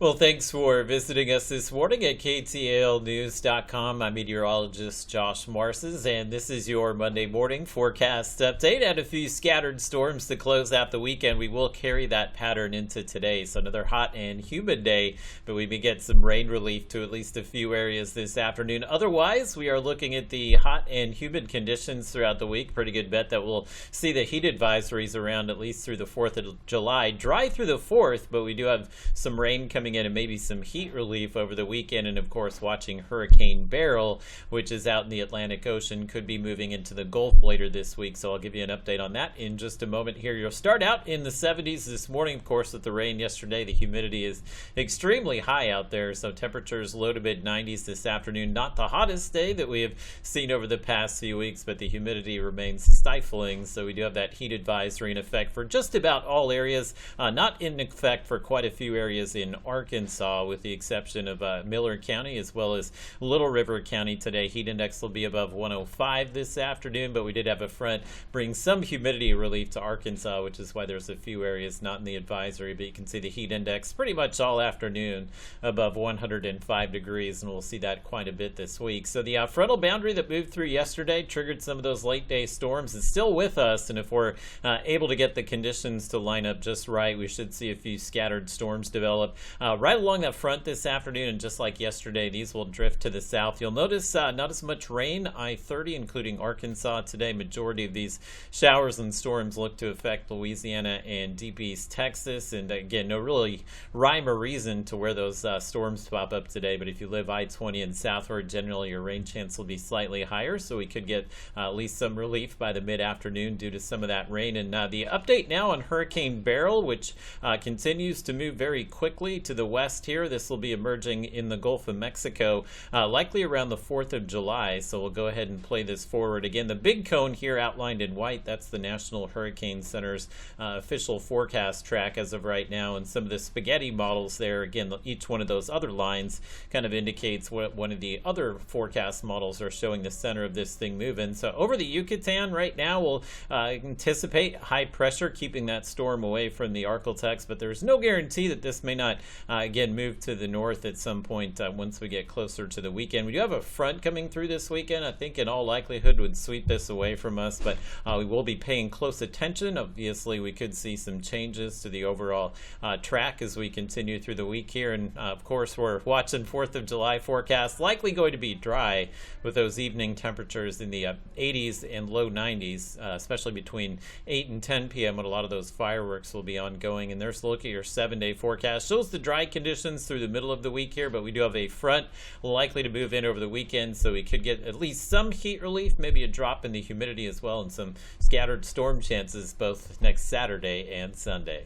Well, thanks for visiting us this morning at KTALnews.com. I'm meteorologist Josh Marces, and this is your Monday morning forecast update. And a few scattered storms to close out the weekend. We will carry that pattern into today. So another hot and humid day, but we may get some rain relief to at least a few areas this afternoon. Otherwise, we are looking at the hot and humid conditions throughout the week. Pretty good bet that we'll see the heat advisories around at least through the 4th of July. Dry through the 4th, but we do have some rain coming in and maybe some heat relief over the weekend. And of course, watching Hurricane Beryle, which is out in the Atlantic Ocean, could be moving into the Gulf later this week. So I'll give you an update on that in just a moment here. You'll start out in the 70s this morning, of course, with the rain yesterday. The humidity is extremely high out there, so temperatures low to mid 90s this afternoon. Not the hottest day that we have seen over the past few weeks, but the humidity remains stifling. So we do have that heat advisory in effect for just about all areas, not in effect for quite a few areas in Arkansas, with the exception of Miller County as well as Little River County today. Heat index will be above 105 this afternoon, but we did have a front bring some humidity relief to Arkansas, which is why there's a few areas not in the advisory. But you can see the heat index pretty much all afternoon above 105 degrees, and we'll see that quite a bit this week. So the frontal boundary that moved through yesterday triggered some of those late day storms. It's still with us, and if we're able to get the conditions to line up just right, we should see a few scattered storms develop right along that front this afternoon. And just like yesterday, these will drift to the south. You'll notice not as much rain I-30, including Arkansas today. Majority of these showers and storms look to affect Louisiana and deep east Texas. And again, no really rhyme or reason to where those storms pop up today. But if you live I-20 and southward, generally your rain chance will be slightly higher. So we could get at least some relief by the mid-afternoon due to some of that rain. And the update now on Hurricane Beryle, which continues to move very quickly to the west here. This will be emerging in the Gulf of Mexico, likely around the 4th of July. So we'll go ahead and play this forward. Again, the big cone here outlined in white, that's the National Hurricane Center's official forecast track as of right now. And some of the spaghetti models there, again, each one of those other lines kind of indicates what one of the other forecast models are showing the center of this thing moving. So over the Yucatan right now, we'll anticipate high pressure, keeping that storm away from the Arctic, but there's no guarantee that this may not, again, move to the north at some point once we get closer to the weekend. We do have a front coming through this weekend. I think in all likelihood would sweep this away from us, but we will be paying close attention. Obviously, we could see some changes to the overall track as we continue through the week here. And of course, we're watching 4th of July forecast, likely going to be dry with those evening temperatures in the 80s and low 90s, especially between 8 and 10 p.m. when a lot of those fireworks will be ongoing. And there's a look at your 7-day forecast. Shows the dry conditions through the middle of the week here, but we do have a front likely to move in over the weekend, so we could get at least some heat relief, maybe a drop in the humidity as well, and some scattered storm chances both next Saturday and Sunday.